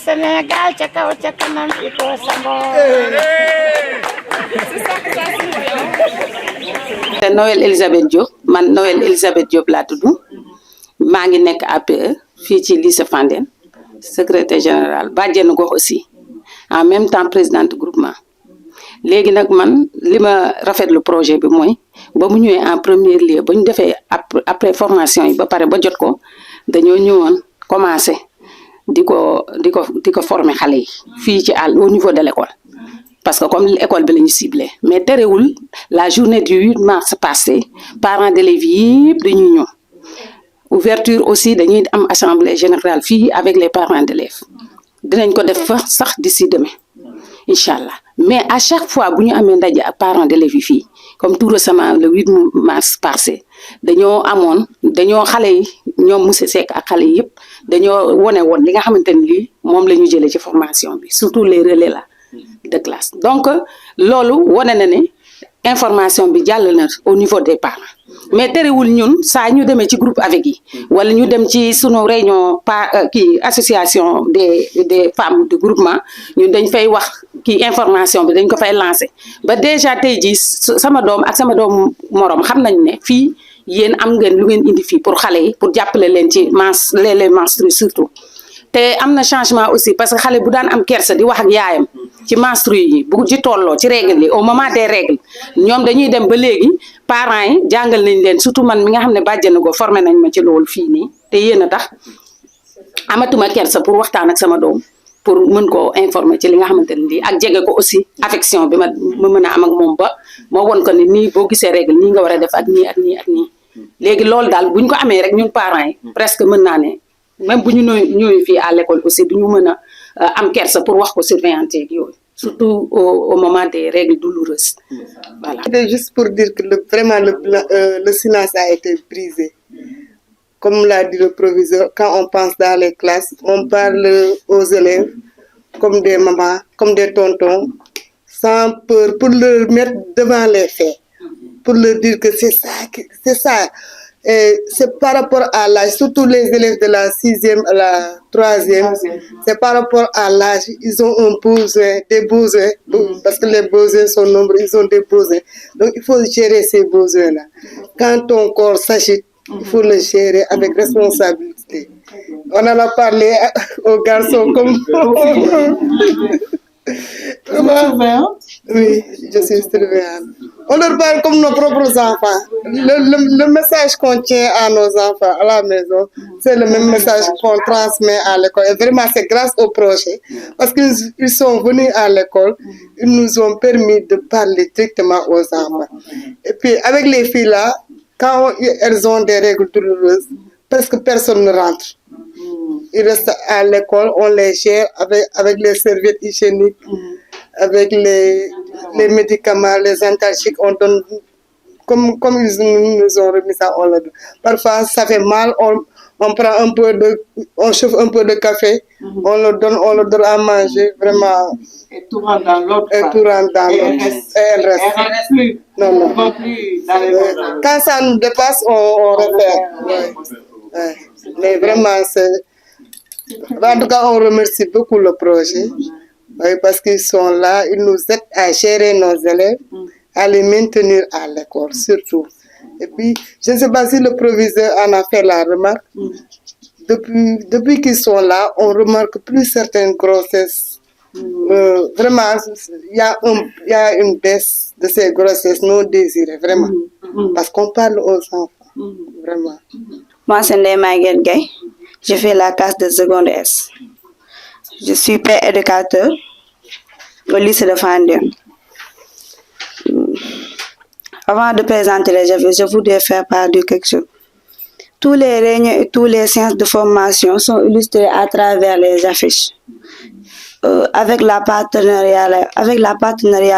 Sénégal ca kaw ca kanam iko sango. Noël Elisabeth Diop man Noël Elisabeth Diop laa tudd maa ngi nekk APE fii ci lycée Fandène secrétaire général bàjjenu gox aussi en même temps présidente groupement léegi nag man li ma rafetlu projet bi mooy ba mu ñëwee en premier lieu ba ñu defee après formation yi ba pare ba jot ko dañoo ñëwoon commencé di ko former xale yi fii ci au niveau de l'école parce que comme l'école bi la ñu ciblé mais terewul la journée du 8 mars passé parents d'élèves yëpp dañuy ñëw ouverture aussi dañuy am assemblée générale fii avec les parents d'élèves dinañ ko def fa sax d'ici demain incha allah mais à chaque fois bu ñu amee ndaje ak parents d'élèves yi fii comme tout récemment le 8 mars passé dañoo xale yi ñoom monsieur Seck ak xale yi yëpp dañoo wone woon li nga xamante ni lii moom la ñu jëlee ci formation bi surtout les relais là de classe donc loolu wone na ne information bi jàll na au niveau des parents mais terewul ñun saa ñu demee ci groupe avec yi wala ñu dem ci sunu réunion association des femmes de groupement ñun dañ fay wax information bi dañ ko fay lancer ba déjà tey jii sama doom ak sama doom morom xam nañ ne fii yéen am ngeen lu ngeen indi fii pour xale yi pour jàppale leen ci les menstrues surtout te am na changement aussi parce que xale bu daan am kersa di wax ak yaayam ci menstrues yi bu ci tolloo ci règles yi au moment des règles ñoom dañuy dem ba léegi parents yi jàngal nañ leen surtout man mi nga xam ne bàjjenu ko formé nañ ma ci loolu fii nii te yéen a tax amatuma kersa pour waxtaan ak sama doom pour mën koo informer ci li nga xamante ne lii ak jege ko aussi affection bi ma mën a am ak moom ba moo won ko ni nii boo gisee règle nii nga war a def ak nii ak nii ak nii léegi loolu daal buñ ko amee rek ñun parents yi presque mën naa ne même bu ñu ñëwee fii à l'école aussi du ñu mën a am kersa pour wax ko surveillante yeeg yooyu surtout au moment des règles douloureuses voilà. C'était juste pour dire que vraiment le silence a été brisé. Comme l'a dit le proviseur, quand on pense dans les classes, on parle aux élèves comme des mamans, comme des tontons, sans peur, pour leur mettre devant les faits, pour leur dire que c'est ça. Et c'est par rapport à l'âge, surtout les élèves de la 6e à la 3e, c'est par rapport à l'âge, ils ont un besoin, des besoins, parce que les besoins sont nombreux, ils ont des besoins. Donc il faut gérer ces besoins-là. Quand ton corps s'agite, il faut le gérer avec responsabilité. On en a parlé aux garçons comme... Oui, je suis surveillante. On leur parle comme nos propres enfants. Le message qu'on tient à nos enfants à la maison, c'est le même message qu'on transmet à l'école. Et vraiment, c'est grâce au projet. Parce qu'ils sont venus à l'école, ils nous ont permis de parler directement aux enfants. Et puis, avec les filles-là, quand elles ont des règles douloureuses, presque personne ne rentre. Ils restent à l'école, on les gère avec les serviettes hygiéniques, avec les médicaments, les antalgiques, on donne, comme ils nous ont remis ça, on le donne. Parfois, ça fait mal, on prend on chauffe un peu de café, on le donne à manger, vraiment. Et tout rentre dans l'autre. Et tout rentre dans l'autre. Et elle reste. Elle ne reste plus. Non. Plus dans les Quand ça nous dépasse, on repère. Ouais. Mais vraiment, en tout cas, on remercie beaucoup le projet. Oui, parce qu'ils sont là, ils nous aident à gérer nos élèves, à les maintenir à l'école, surtout. Et puis, je ne sais pas si le proviseur en a fait la remarque. Depuis qu'ils sont là, on remarque plus certaines grossesses. Vraiment, il y a une baisse de ces grossesses non désirées, vraiment. Parce qu'on parle aux enfants, vraiment. Moi, c'est Ndeye Maguette Gaye. Je fais la classe de seconde S. Je suis père éducateur au lycée de Fandène. Avant de présenter les affiches, je voudrais faire part de quelque chose. Tous les réunions et toutes les séances de formation sont illustrées à travers les affiches. Avec la partenariat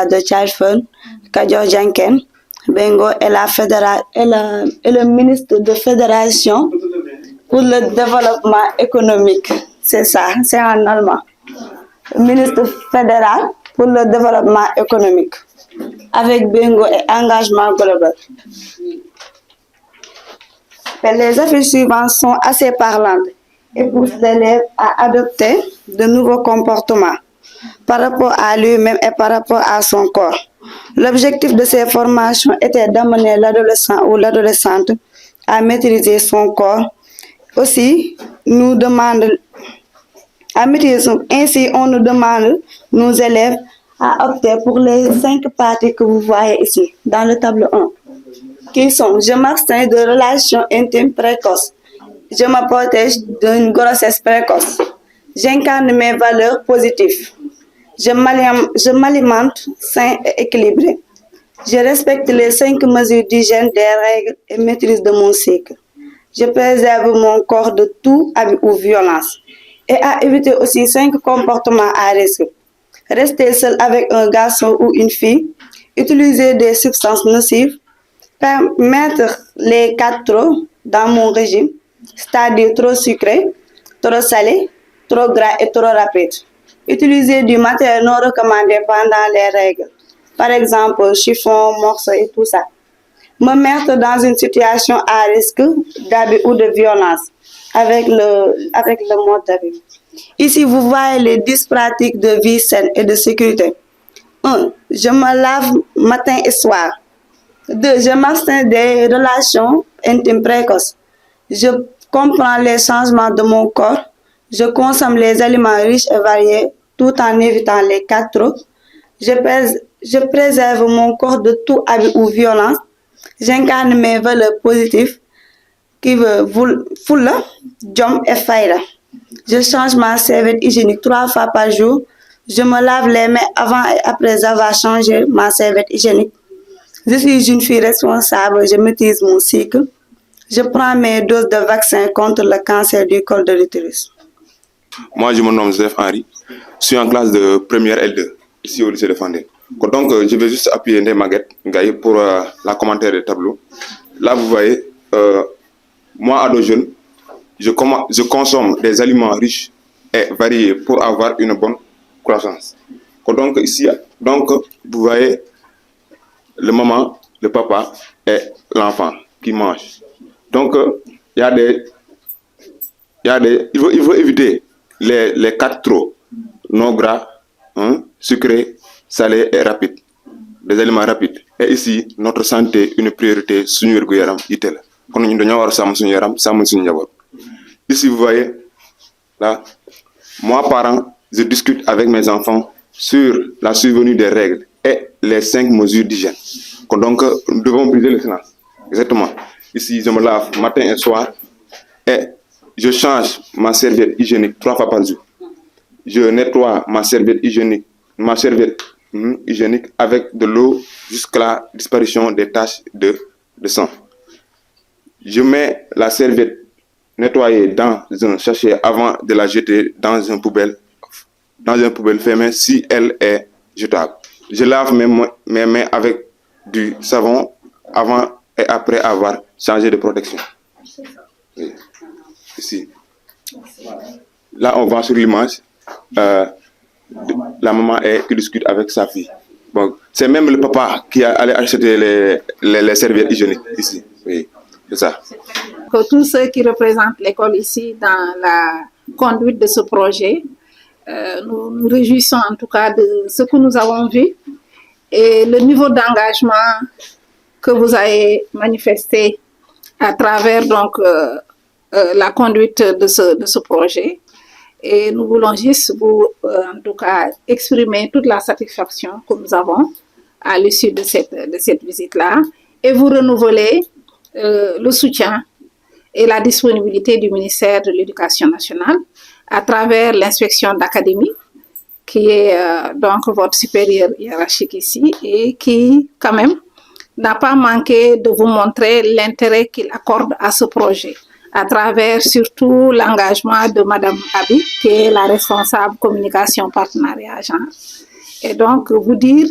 de Child Fund, Kadior Janken, Bengo et le ministre de fédération pour le développement économique. C'est ça, c'est en allemand. Ministre fédéral pour le développement économique, avec bingo et engagement global. Et les affiches suivantes sont assez parlantes et poussent l'élève à adopter de nouveaux comportements par rapport à lui-même et par rapport à son corps. L'objectif de ces formations était d'amener l'adolescent ou l'adolescente à maîtriser son corps. Aussi, ainsi, on nous demande, nos élèves, à opter pour les 5 parties que vous voyez ici, dans le tableau 1, qui sont: je m'abstiens de relations intimes précoces, je me protège d'une grossesse précoce, j'incarne mes valeurs positives, je m'alimente sain et équilibré, je respecte les 5 mesures d'hygiène des règles et maîtrise de mon cycle, je préserve mon corps de tout abus ou violence, et à éviter aussi 5 comportements à risque. Rester seul avec un garçon ou une fille, utiliser des substances nocives, mettre les 4 trop dans mon régime, c'est-à-dire trop sucré, trop salé, trop gras et trop rapide. Utiliser du matériel non recommandé pendant les règles, par exemple chiffon, morceau et tout ça. Me mettre dans une situation à risque d'abus ou de violence avec le mode d'abus. Ici, vous voyez les 10 pratiques de vie saine et de sécurité. 1. Je me lave matin et soir. 2. Je m'abstiens des relations intimes précoces. Je comprends les changements de mon corps. Je consomme les aliments riches et variés tout en évitant les 4 trop. Je préserve mon corps de tout abus ou violence. J'incarne mes valeurs positives qui veut fulla, jom et fayda. Je change ma serviette hygiénique 3 fois par jour. Je me lave les mains avant et après avoir changé ma serviette hygiénique. Je suis une fille responsable, je maîtrise mon cycle. Je prends mes doses de vaccin contre le cancer du col de l'utérus. Moi, je me nomme Joseph Henry. Je suis en classe de première L2, ici au lycée de Fandène. Donc, je vais juste appuyer Ndeye Maguette Ngaye pour la commentaire des tableaux. Là, vous voyez, moi, ado jeune, je consomme des aliments riches et variés pour avoir une bonne croissance. Donc, ici, vous voyez le maman, le papa et l'enfant qui mangent. Donc, il faut éviter les 4 trop, non gras, sucrés, salés et rapides, des aliments rapides. Et ici, notre santé, une priorité, suñu wérgu yaram yitte la. Kon ñu dañoo war a sàmm suñu yaram, sàmm suñu njaboot. Ici, vous voyez, là, moi, parent, je discute avec mes enfants sur la survenue des règles et les 5 mesures d'hygiène. Donc, nous devons briser le silence. Exactement. Ici, je me lave matin et soir et je change ma serviette hygiénique 3 fois par jour. Je nettoie ma serviette hygiénique avec de l'eau jusqu'à la disparition des taches de sang. Je mets la serviette nettoyée dans un sachet avant de la jeter dans une poubelle fermée si elle est jetable. Je lave mes mains avec du savon avant et après avoir changé de protection. Oui. Ici. Là, on voit sur l'image la maman qui discute avec sa fille. Bon, c'est même le papa qui allait acheter les serviettes hygiéniques ici. Oui, c'est ça. Que tous ceux qui représentent l'école ici dans la conduite de ce projet, nous nous réjouissons en tout cas de ce que nous avons vu et le niveau d'engagement que vous avez manifesté à travers donc la conduite de ce projet. Et nous voulons juste vous, en tout cas, exprimer toute la satisfaction que nous avons à l'issue de cette visite-là et vous renouveler le soutien et la disponibilité du ministère de l'Éducation nationale à travers l'inspection d'académie qui est donc votre supérieur hiérarchique ici et qui, quand même, n'a pas manqué de vous montrer l'intérêt qu'il accorde à ce projet, à travers surtout l'engagement de Madame Abi, qui est la responsable communication partenariat genre. Et donc, vous dire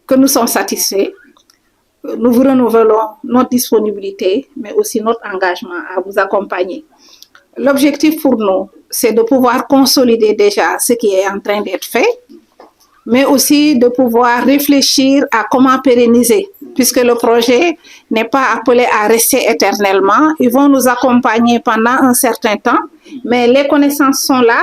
que nous sommes satisfaits, nous vous renouvelons notre disponibilité, mais aussi notre engagement à vous accompagner l'objectif pour nous, c'est de pouvoir consolider déjà ce qui est en train d'être fait, mais aussi de pouvoir réfléchir à comment pérenniser, puisque le projet n'est pas appelé à rester éternellement. Ils vont nous accompagner pendant un certain temps, mais les connaissances sont là,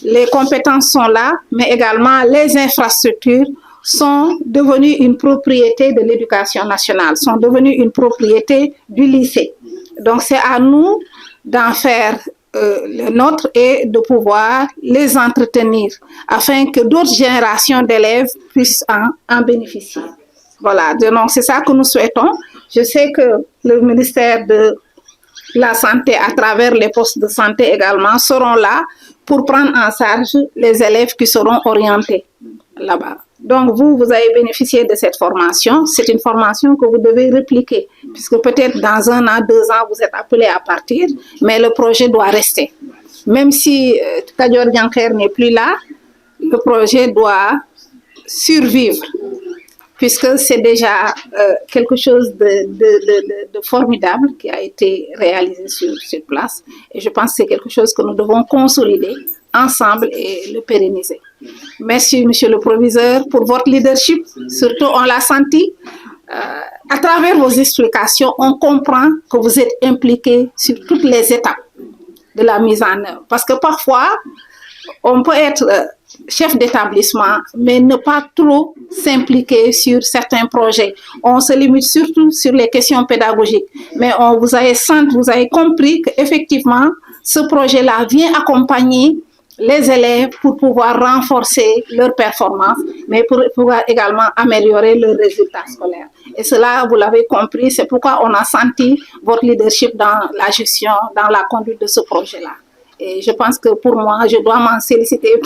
les compétences sont là, mais également les infrastructures sont devenues une propriété de l'éducation nationale, sont devenues une propriété du lycée. Donc c'est à nous d'en faire le nôtre et de pouvoir les entretenir afin que d'autres générations d'élèves puissent en bénéficier. Voilà, donc c'est ça que nous souhaitons. Je sais que le ministère de la Santé, à travers les postes de santé également, seront là pour prendre en charge les élèves qui seront orientés là-bas. Donc, vous avez bénéficié de cette formation. C'est une formation que vous devez répliquer, puisque peut-être dans 1 an, 2 ans, vous êtes appelé à partir, mais le projet doit rester. Même si Kadior Dianker n'est plus là, le projet doit survivre, puisque c'est déjà quelque chose de formidable qui a été réalisé sur place. Et je pense que c'est quelque chose que nous devons consolider ensemble et le pérenniser. Merci, monsieur le proviseur, pour votre leadership. Surtout, on l'a senti. À travers vos explications, on comprend que vous êtes impliqué sur toutes les étapes de la mise en œuvre. Parce que parfois, on peut être chef d'établissement, mais ne pas trop s'impliquer sur certains projets. On se limite surtout sur les questions pédagogiques. Mais vous avez compris qu'effectivement, ce projet-là vient accompagner les élèves pour pouvoir renforcer leur performance, mais pour pouvoir également améliorer leurs résultats scolaires. Et cela, vous l'avez compris, c'est pourquoi on a senti votre leadership dans la gestion, dans la conduite de ce projet-là. Et je pense que pour moi, je dois m'en féliciter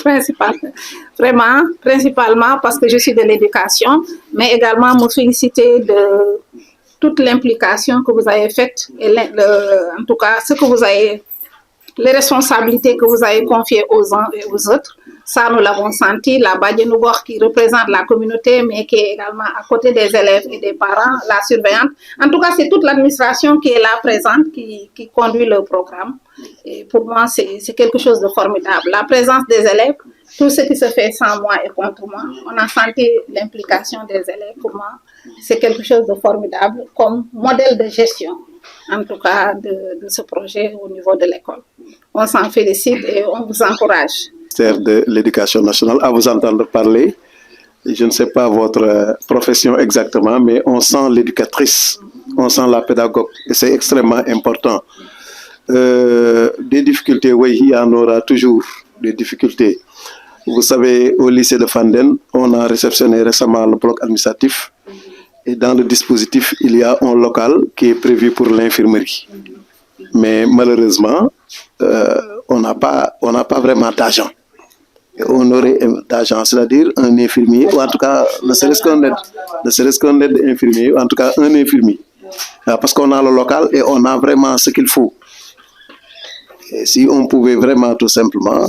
principalement parce que je suis de l'éducation, mais également me féliciter de toute l'implication que vous avez faite, et en tout cas, les responsabilités que vous avez confiées aux uns et aux autres. Ça, nous l'avons senti. La Badjenougor qui représente la communauté, mais qui est également à côté des élèves et des parents, la surveillante. En tout cas, c'est toute l'administration qui est là présente, qui conduit le programme. Et pour moi, c'est quelque chose de formidable. La présence des élèves, tout ce qui se fait sans moi et contre moi, on a senti l'implication des élèves. Pour moi, c'est quelque chose de formidable comme modèle de gestion, en tout cas de ce projet au niveau de l'école. On s'en félicite et on vous encourage. De l'Éducation nationale, à vous entendre parler, je ne sais pas votre profession exactement, mais on sent l'éducatrice, on sent la pédagogue, et c'est extrêmement important. Des difficultés, oui, il y en aura toujours des difficultés. Vous savez, au lycée de Fandène, on a réceptionné récemment le bloc administratif, et dans le dispositif, il y a un local qui est prévu pour l'infirmerie. Mais malheureusement, on n'a pas vraiment d'argent. On aurait d'argent, c'est-à-dire un infirmier, ou en tout cas, ne serait-ce qu'un aide infirmier, ou en tout cas un infirmier. Parce qu'on a le local et on a vraiment ce qu'il faut. Et si on pouvait vraiment tout simplement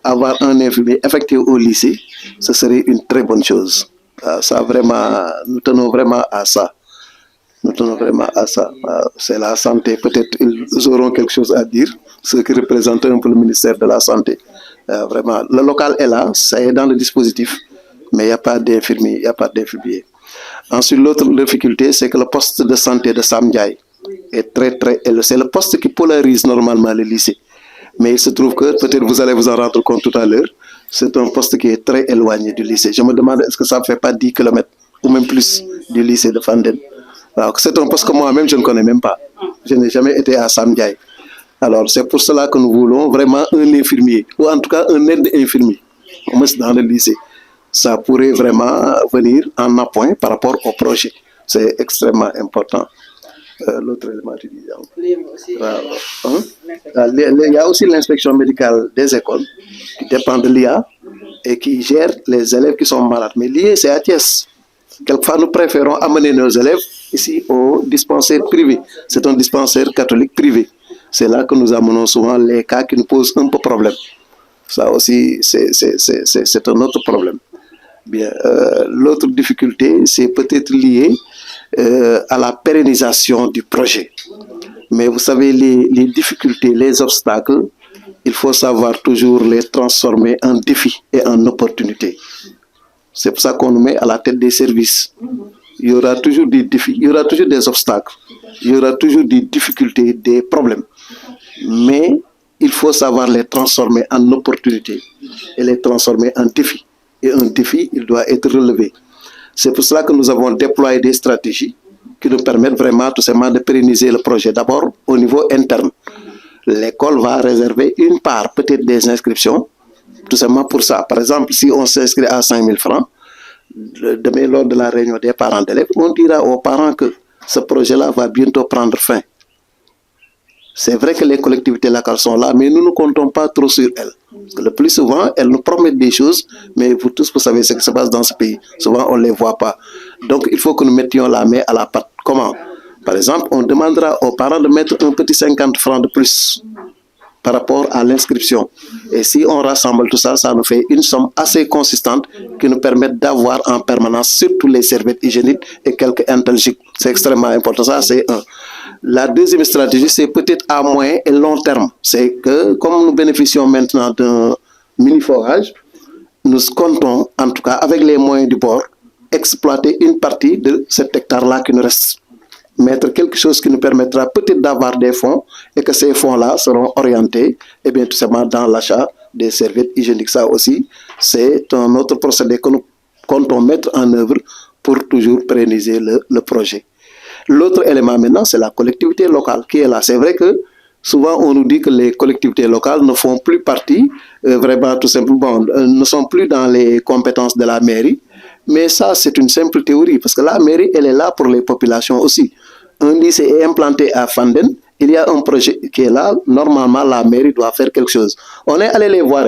avoir un infirmier affecté au lycée, ce serait une très bonne chose. Ça vraiment, nous tenons vraiment à ça. Nous tenons vraiment à ça. C'est la santé. Peut-être ils auront quelque chose à dire, ce qui représente un peu le ministère de la Santé. Vraiment, le local est là, ça est dans le dispositif, mais il n'y a pas d'infirmier, il n'y a pas d'infirmier. Ensuite, l'autre difficulté, c'est que le poste de santé de Sam Ndiaye est très élevé. C'est le poste qui polarise normalement le lycée. Mais il se trouve que, peut-être vous allez vous en rendre compte tout à l'heure, c'est un poste qui est très éloigné du lycée. Je me demande, est-ce que ça ne fait pas 10 km ou même plus du lycée de Fandène? C'est un poste que moi-même, je ne connais même pas. Je n'ai jamais été à Sam Ndiaye. Alors, c'est pour cela que nous voulons vraiment un infirmier, ou en tout cas un aide infirmier, dans le lycée. Ça pourrait vraiment venir en appoint par rapport au projet. C'est extrêmement important. L'autre élément, tu dis. Il y a aussi l'inspection médicale des écoles qui dépend de l'IA et qui gère les élèves qui sont malades. Mais l'IA, c'est à Thiès. Quelquefois, nous préférons amener nos élèves ici au dispensaire privé. C'est un dispensaire catholique privé. C'est là que nous amenons souvent les cas qui nous posent un peu problème. Ça aussi, c'est un autre problème. Bien, l'autre difficulté, c'est peut-être lié à la pérennisation du projet. Mais vous savez, les difficultés, les obstacles, il faut savoir toujours les transformer en défis et en opportunités. C'est pour ça qu'on nous met à la tête des services. Il y aura toujours des défis, il y aura toujours des obstacles, il y aura toujours des difficultés, des problèmes. Mais il faut savoir les transformer en opportunités et les transformer en défis. Et un défi, il doit être relevé. C'est pour cela que nous avons déployé des stratégies qui nous permettent vraiment tout simplement de pérenniser le projet. D'abord, au niveau interne, l'école va réserver une part peut-être des inscriptions, tout simplement pour ça. Par exemple, si on s'inscrit à 5 000 francs, demain lors de la réunion des parents d'élèves, on dira aux parents que ce projet-là va bientôt prendre fin. C'est vrai que les collectivités locales sont là, mais nous ne comptons pas trop sur elles. Parce que le plus souvent, elles nous promettent des choses, mais vous tous, vous savez ce qui se passe dans ce pays. Souvent, on ne les voit pas. Donc, il faut que nous mettions la main à la pâte. Comment? Par exemple, on demandera aux parents de mettre un petit 50 francs de plus par rapport à l'inscription. Et si on rassemble tout ça, ça nous fait une somme assez consistante qui nous permet d'avoir en permanence surtout les serviettes hygiéniques et quelques intelligiques. C'est extrêmement important. Ça, c'est un. La deuxième stratégie, c'est peut-être à moyen et long terme. C'est que, comme nous bénéficions maintenant d'un mini-forage, nous comptons, en tout cas avec les moyens du bord, exploiter une partie de cet hectare-là qui nous reste. Mettre quelque chose qui nous permettra peut-être d'avoir des fonds et que ces fonds-là seront orientés et bien tout simplement dans l'achat des serviettes hygiéniques. Ça aussi, c'est un autre procédé que nous comptons mettre en œuvre pour toujours pérenniser le projet. L'autre élément maintenant, c'est la collectivité locale qui est là. C'est vrai que souvent on nous dit que les collectivités locales ne font plus partie, vraiment tout simplement, ne sont plus dans les compétences de la mairie. Mais ça, c'est une simple théorie, parce que la mairie, elle est là pour les populations aussi. Un lycée est implanté à Fanden, il y a un projet qui est là, normalement, la mairie doit faire quelque chose. On est allé les voir,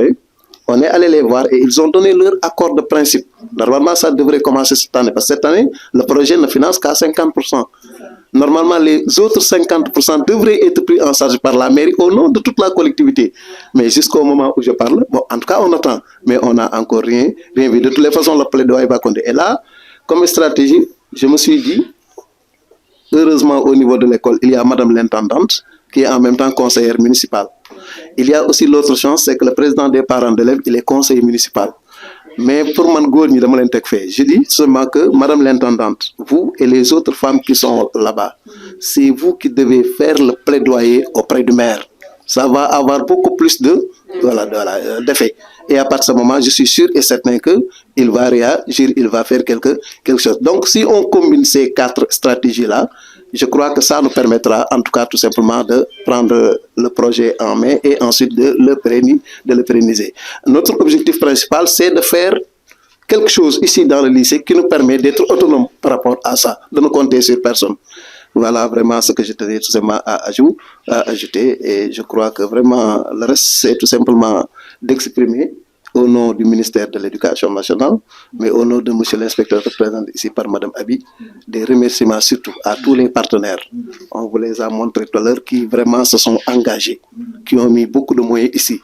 on est allé les voir et ils ont donné leur accord de principe. Normalement, ça devrait commencer cette année, parce que cette année, le projet ne finance qu'à 50%. Normalement, les autres 50% devraient être pris en charge par la mairie au nom de toute la collectivité. Mais jusqu'au moment où je parle, bon, en tout cas, on attend, mais on n'a encore rien vu. De toutes les façons, le plaidoyer va compter. Et là, comme stratégie, je me suis dit, heureusement, au niveau de l'école, il y a Madame l'intendante, qui est en même temps conseillère municipale. Il y a aussi l'autre chance, c'est que le président des parents d'élèves, il est conseiller municipal. Mais pour je dis seulement que Madame l'intendante, vous et les autres femmes qui sont là-bas, c'est vous qui devez faire le plaidoyer auprès du maire. Ça va avoir beaucoup plus d'effet. Et à partir de ce moment, je suis sûr et certain qu'il va réagir, il va faire quelque chose. Donc, si on combine ces 4 stratégies-là, je crois que ça nous permettra, en tout cas, tout simplement, de prendre le projet en main et ensuite de le pérenniser. Notre objectif principal, c'est de faire quelque chose ici dans le lycée qui nous permet d'être autonomes par rapport à ça, de ne compter sur personne. Voilà vraiment ce que je tenais tout simplement à ajouter. Et je crois que vraiment, le reste, c'est tout simplement d'exprimer au nom du ministère de l'Éducation nationale, mais au nom de monsieur l'inspecteur représenté ici par Madame Abi, des remerciements surtout à tous les partenaires. On vous les a montrés tout à l'heure qui vraiment se sont engagés, qui ont mis beaucoup de moyens ici.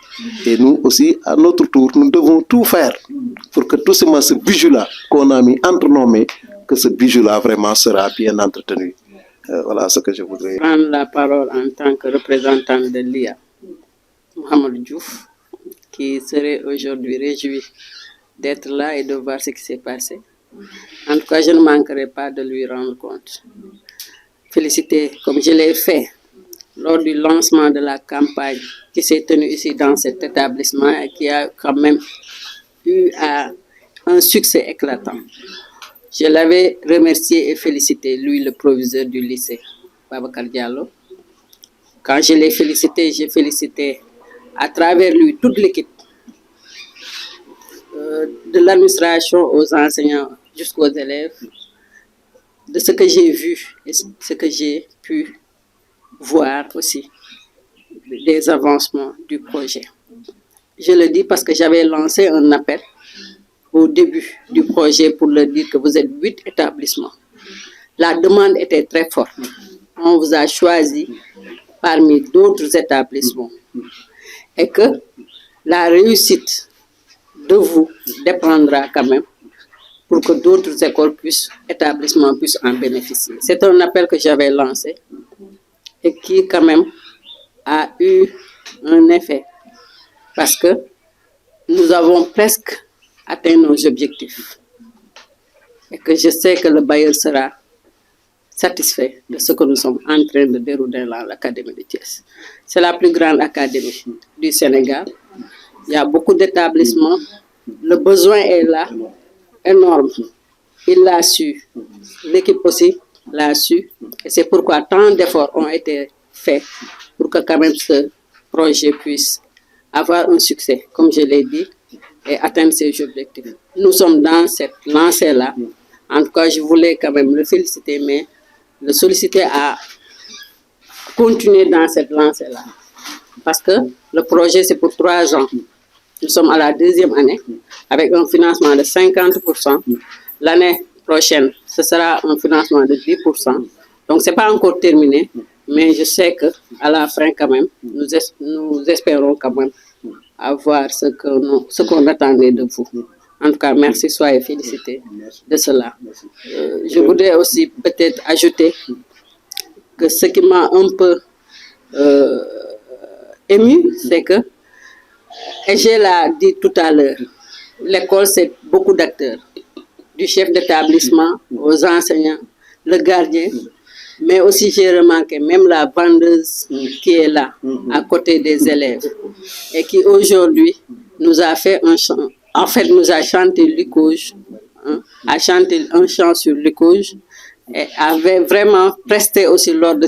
Et nous aussi, à notre tour, nous devons tout faire pour que tout ce bijou-là qu'on a mis entre nos mains, que ce bijou-là vraiment sera bien entretenu. Voilà ce que je voudrais. Prendre la parole en tant que représentant de l'IA, Mohamed Diouf, qui serait aujourd'hui réjoui d'être là et de voir ce qui s'est passé. En tout cas, je ne manquerai pas de lui rendre compte. Féliciter, comme je l'ai fait lors du lancement de la campagne qui s'est tenue ici dans cet établissement et qui a quand même eu un succès éclatant. Je l'avais remercié et félicité, lui, le proviseur du lycée, Babacar Diallo. Quand je l'ai félicité, j'ai félicité à travers lui toute l'équipe, de l'administration aux enseignants jusqu'aux élèves, de ce que j'ai vu et ce que j'ai pu voir aussi, des avancements du projet. Je le dis parce que j'avais lancé un appel au début du projet pour leur dire que vous êtes 8 établissements. La demande était très forte. On vous a choisi parmi d'autres établissements. Et que la réussite de vous dépendra quand même pour que d'autres écoles établissements puissent en bénéficier. C'est un appel que j'avais lancé et qui quand même a eu un effet parce que nous avons presque atteint nos objectifs et que je sais que le bailleur sera satisfait de ce que nous sommes en train de dérouler dans l'Académie de Thiès. C'est la plus grande académie du Sénégal. Il y a beaucoup d'établissements. Le besoin est là, énorme. Il l'a su. L'équipe aussi l'a su. Et c'est pourquoi tant d'efforts ont été faits pour que quand même ce projet puisse avoir un succès, comme je l'ai dit, et atteindre ses objectifs. Nous sommes dans cette lancée-là. En tout cas, je voulais quand même le féliciter, mais le solliciter à continuer dans cette lancée-là. Parce que le projet, c'est pour 3 ans. Nous sommes à la 2e année avec un financement de 50%. L'année prochaine, ce sera un financement de 10%. Donc, ce n'est pas encore terminé, mais je sais qu'à la fin, quand même, nous espérons quand même avoir ce qu'on attendait de vous. En tout cas, merci, soyez félicités de cela. Je voudrais aussi peut-être ajouter que ce qui m'a un peu ému, c'est que, et je l'ai dit tout à l'heure, l'école, c'est beaucoup d'acteurs, du chef d'établissement aux enseignants, le gardien, mais aussi j'ai remarqué même la vendeuse qui est là, à côté des élèves, et qui aujourd'hui nous a fait un chant. En fait, nous a chanté Lucouge, a chanté un chant sur Lucouge, et avait vraiment presté aussi lors de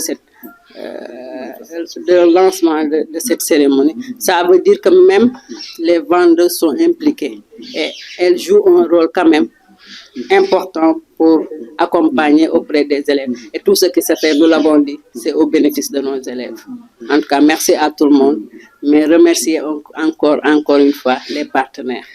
le lancement de cette cérémonie. Ça veut dire que même les vendeurs sont impliqués et elles jouent un rôle quand même important pour accompagner auprès des élèves. Et tout ce qui se fait, nous l'avons dit, c'est au bénéfice de nos élèves. En tout cas, merci à tout le monde, mais remercier encore une fois les partenaires.